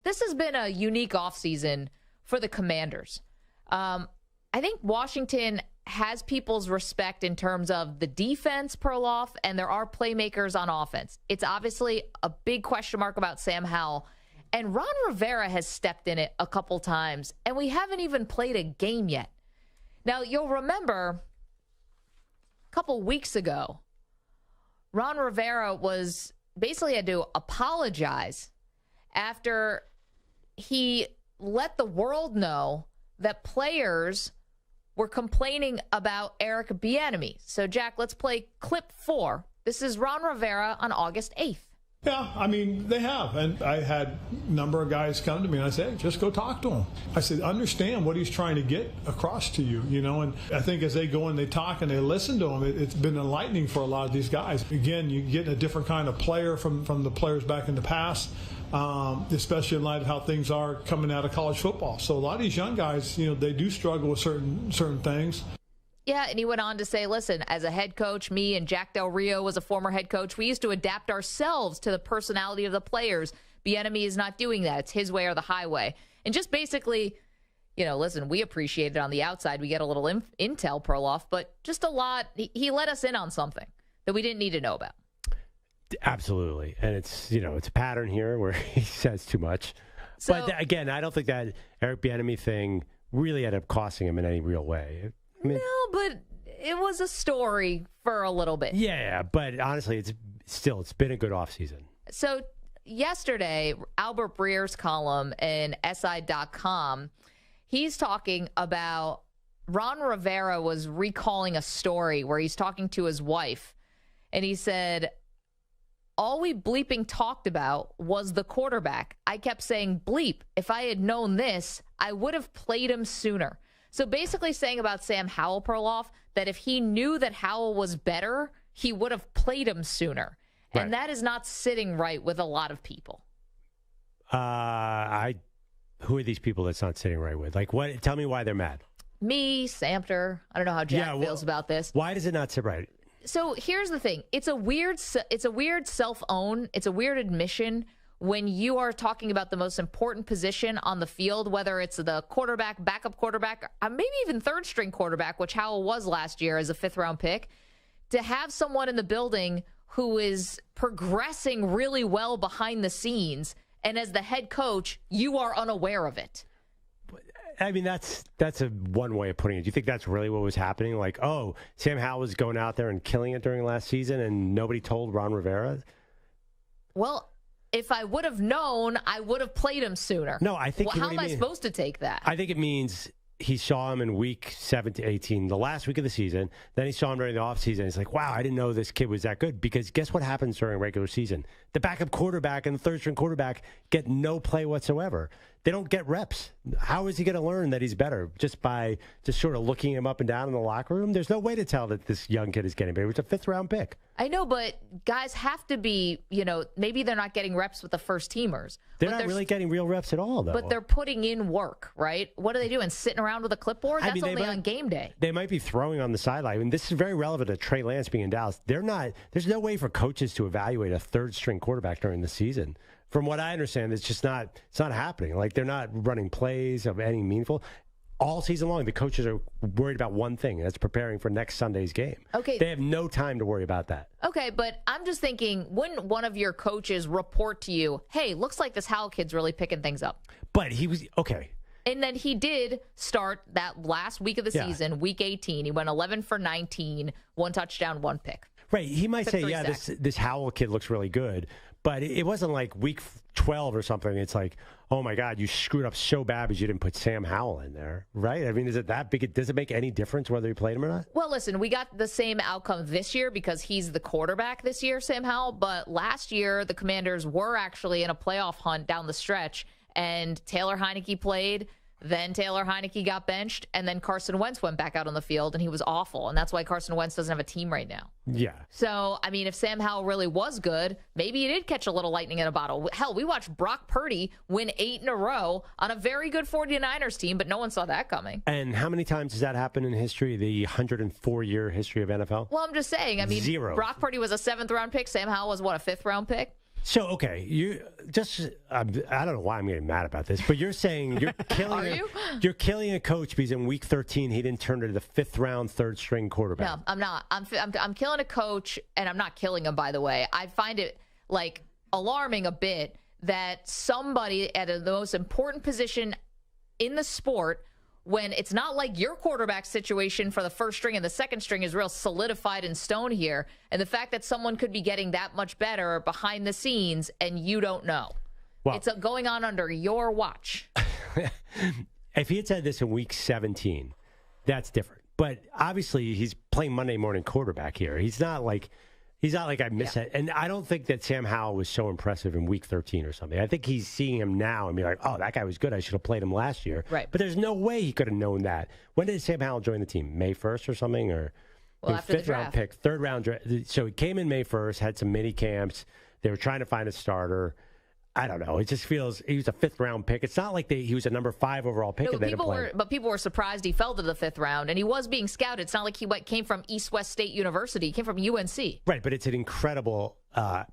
this has been a unique offseason for the Commanders. I think Washington has people's respect in terms of the defense, Perloff, and there are playmakers on offense. It's obviously a big question mark about Sam Howell. And Ron Rivera has stepped in it a couple times, and we haven't even played a game yet. Now, you'll remember a couple weeks ago, Ron Rivera was basically had to apologize after he let the world know that players were complaining about Eric Bieniemy. So, Jack, let's play clip 4. This is Ron Rivera on August 8th. Yeah, I mean, they have. And I had a number of guys come to me and I said, hey, just go talk to him. I said, understand what he's trying to get across to you, you know. And I think as they go and they talk and they listen to him, it's been enlightening for a lot of these guys. Again, you get a different kind of player from the players back in the past, especially in light of how things are coming out of college football. So a lot of these young guys, you know, they do struggle with certain things. Yeah, and he went on to say, listen, as a head coach, me and Jack Del Rio was a former head coach, we used to adapt ourselves to the personality of the players. Bieniemy is not doing that. It's his way or the highway. And just basically, you know, listen, we appreciate it on the outside. We get a little intel, Perloff, but just a lot. He let us in on something that we didn't need to know about. Absolutely. And it's, you know, it's a pattern here where he says too much. So, but again, I don't think that Eric Bieniemy thing really ended up costing him in any real way. I mean, no, but it was a story for a little bit. Yeah, but honestly, it's been a good offseason. So yesterday, Albert Breer's column in SI.com, he's talking about Ron Rivera was recalling a story where he's talking to his wife, and he said, all we bleeping talked about was the quarterback. I kept saying, bleep, if I had known this, I would have played him sooner. So basically saying about Sam Howell, Perloff, that if he knew that Howell was better, he would have played him sooner. Right. And that is not sitting right with a lot of people. Who are these people that's not sitting right with? Like, what? Tell me why they're mad. Me, Samter. I don't know how Jack feels about this. Why does it not sit right? So here's the thing. It's a weird self-own. It's a weird admission when you are talking about the most important position on the field, whether it's the quarterback, backup quarterback, maybe even third-string quarterback, which Howell was last year as a fifth-round pick, to have someone in the building who is progressing really well behind the scenes, and as the head coach, you are unaware of it. I mean, that's a one way of putting it. Do you think that's really what was happening? Like, oh, Sam Howell was going out there and killing it during last season, and nobody told Ron Rivera? Well, if I would have known, I would have played him sooner. No, I think. Well, how am I supposed to take that? I think it means he saw him in week 7 to 18, the last week of the season. Then he saw him during the offseason. He's like, wow, I didn't know this kid was that good. Because guess what happens during regular season? The backup quarterback and the third-string quarterback get no play whatsoever. They don't get reps. How is he going to learn that he's better? Just by just sort of looking him up and down in the locker room? There's no way to tell that this young kid is getting better. It's a fifth-round pick. I know, but guys have to be, you know, maybe they're not getting reps with the first teamers. They're not really getting real reps at all, though. But they're putting in work, right? What are they doing? Sitting around with a clipboard? That's only on game day. They might be throwing on the sideline. I mean, this is very relevant to Trey Lance being in Dallas. There's no way for coaches to evaluate a third-string quarterback during the season. From what I understand, it's not happening. Like, they're not running plays of any meaningful. All season long, the coaches are worried about one thing, and that's preparing for next Sunday's game. Okay. They have no time to worry about that. Okay, but I'm just thinking, wouldn't one of your coaches report to you, hey, looks like this Howell kid's really picking things up? But he was, okay. And then he did start that last week of the season, week 18. He went 11 for 19, 1 touchdown, 1 pick. Right. He might say, yeah, this Howell kid looks really good. But it wasn't like week 12 or something. It's like, oh, my God, you screwed up so bad because you didn't put Sam Howell in there, right? I mean, is it that big? Does it make any difference whether you played him or not? Well, listen, we got the same outcome this year because he's the quarterback this year, Sam Howell. But last year, the Commanders were actually in a playoff hunt down the stretch, and Taylor Heineke played. Then Taylor Heineke got benched, and then Carson Wentz went back out on the field, and he was awful. And that's why Carson Wentz doesn't have a team right now. Yeah. So, I mean, if Sam Howell really was good, maybe he did catch a little lightning in a bottle. Hell, we watched Brock Purdy win 8 in a row on a very good 49ers team, but no one saw that coming. And how many times has that happened in history, the 104-year history of NFL? Well, I'm just saying. I mean, 0. Brock Purdy was a 7th-round pick. Sam Howell was, what, a 5th-round pick? So, okay, I don't know why I'm getting mad about this, but you're saying you're killing you're killing a coach because in week 13 he didn't turn to the 5th round, 3rd string quarterback. No, I'm not. I'm killing a coach, and I'm not killing him, by the way. I find it like alarming a bit that somebody at the most important position in the sport, when it's not like your quarterback situation for the 1st string and the 2nd string is real solidified in stone here, and the fact that someone could be getting that much better behind the scenes and you don't know. Well, it's going on under your watch. If he had said this in week 17, that's different. But obviously he's playing Monday morning quarterback here. He's not like I miss it. And I don't think that Sam Howell was so impressive in week 13 or something. I think he's seeing him now and be like, oh, that guy was good. I should have played him last year. Right. But there's no way he could have known that. When did Sam Howell join the team? May 1st or something? Or after the 5th round pick, 3rd round draft. So he came in May 1st, had some mini camps. They were trying to find a starter. I don't know. It just feels he was a 5th round pick. It's not like he was a number 5 overall pick. No, people were surprised he fell to the 5th round, and he was being scouted. It's not like he came from East West State University. He came from UNC. Right, but it's an incredible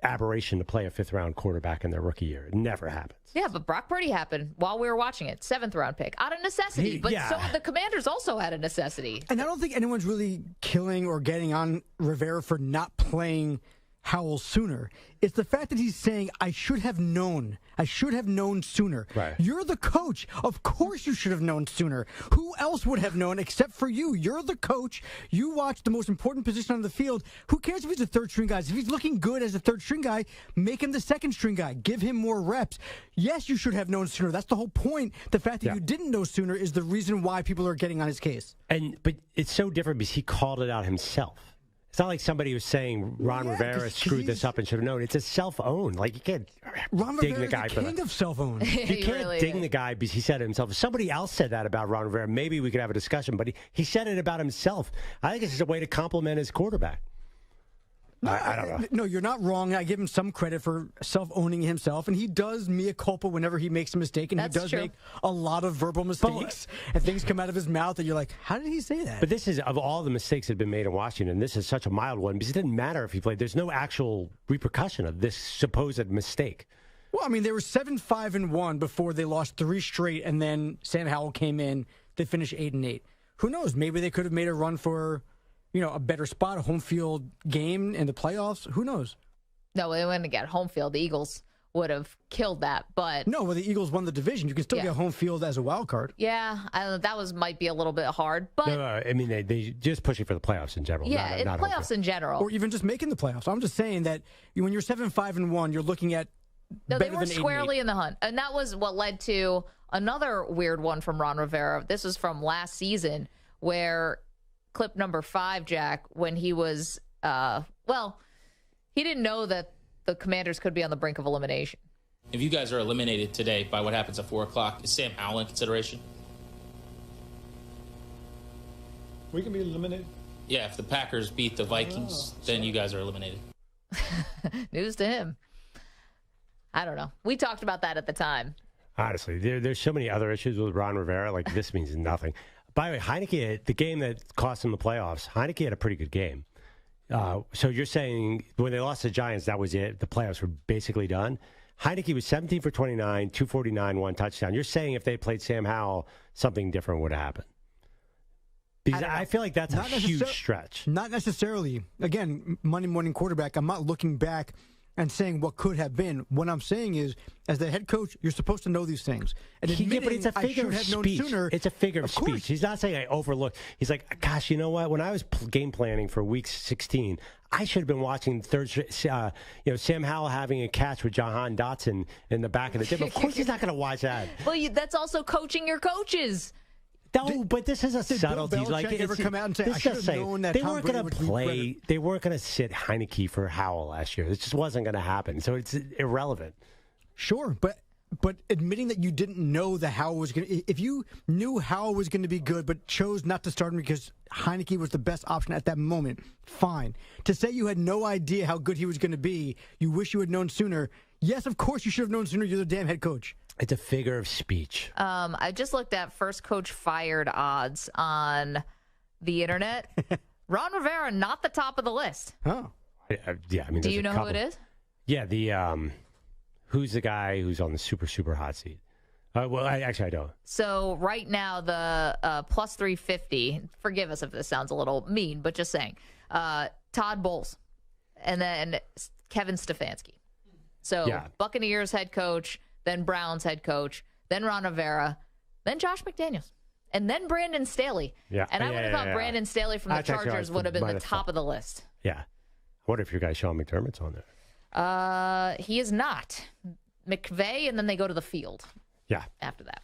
aberration to play a 5th round quarterback in their rookie year. It never happens. Yeah, but Brock Purdy happened while we were watching it. 7th round pick out of necessity. So the Commanders also had a necessity. And I don't think anyone's really killing or getting on Rivera for not playing Howell sooner. It's the fact that he's saying, I should have known sooner. Right. You're the coach. Of course you should have known sooner. Who else would have known except for you? You're the coach. You watch the most important position on the field. Who cares if he's a 3rd string guy? If he's looking good as a 3rd string guy, make him the 2nd string guy. Give him more reps. Yes, you should have known sooner. That's the whole point. The fact that you didn't know sooner is the reason why people are getting on his case. But it's so different because he called it out himself. It's not like somebody was saying Ron Rivera screwed this up and should have known. It's a self-own. Like, you can't ding the guy for that. King of self-own. You can't really ding the guy because he said it himself. If somebody else said that about Ron Rivera, maybe we could have a discussion, but he said it about himself. I think it's just a way to compliment his quarterback. No, I don't know. No, you're not wrong. I give him some credit for self-owning himself, and he does mea culpa whenever he makes a mistake, and he does make a lot of verbal mistakes, and things come out of his mouth that you're like, how did he say that? But this is, of all the mistakes that have been made in Washington, this is such a mild one because it didn't matter if he played. There's no actual repercussion of this supposed mistake. Well, I mean, they were 7-5-1 before they lost 3 straight, and then Sam Howell came in. They finished 8-8. Who knows? Maybe they could have made a run for a better spot, a home field game in the playoffs. Who knows? No, they wouldn't get home field. The Eagles would have killed that. But no, well, the Eagles won the division. You can still get home field as a wild card. Yeah, that might be a little bit hard. But no, I mean, they just pushing for the playoffs in general. Yeah, not playoffs in general, or even just making the playoffs. I'm just saying that when you're 7-5-1, you're looking at they were squarely in the hunt, and that was what led to another weird one from Ron Rivera. This was from last season, where clip number 5, Jack, when he was, he didn't know that the Commanders could be on the brink of elimination. If you guys are eliminated today by what happens at 4 o'clock, is Sam Howell in consideration? We can be eliminated? Yeah, if the Packers beat the Vikings, then you guys are eliminated. News to him. I don't know. We talked about that at the time. Honestly, there's so many other issues with Ron Rivera. Like, this means nothing. By the way, Heineke, the game that cost him the playoffs, Heineke had a pretty good game. So you're saying when they lost the Giants, that was it? The playoffs were basically done? Heineke was 17 for 29, 249, 1 touchdown. You're saying if they played Sam Howell, something different would happen? Because I feel like that's a huge stretch. Not necessarily. Again, Monday morning quarterback, I'm not looking back and saying what could have been. What I'm saying is, as the head coach, you're supposed to know these things. And but it's a figure of speech. It's a figure of speech. He's not saying I overlooked. He's like, gosh, you know what? When I was game planning for week 16, I should have been watching Sam Howell having a catch with Jahan Dotson in the back of the dip. Of course he's not going to watch that. Well, that's also coaching your coaches. No, but this is a subtlety. Bill Belichick ever come out and say, I should have known that Tom Brady would play. They weren't going to sit Heineke for Howell last year. It just wasn't going to happen. So it's irrelevant. Sure, but admitting that you didn't know that Howell was going to, if you knew Howell was going to be good but chose not to start him because Heineke was the best option at that moment, fine. To say you had no idea how good he was going to be, you wish you had known sooner. Yes, of course you should have known sooner. You're the damn head coach. It's a figure of speech. I just looked at first coach fired odds on the internet. Ron Rivera, not the top of the list. Oh. Yeah, I mean, do you know who it is? Yeah, the who's the guy who's on the super hot seat? Well, I don't. So right now, the plus 350, forgive us if this sounds a little mean, but just saying, Todd Bowles and then Kevin Stefanski. So Buccaneers head coach, then Browns head coach, then Ron Rivera, then Josh McDaniels, and then Brandon Staley. Yeah. And I would have thought Brandon Staley from the Chargers would have been the top of the list. Yeah. I wonder if your guy Sean McDermott's on there. He is not. McVay, and then they go to the field. Yeah. After that.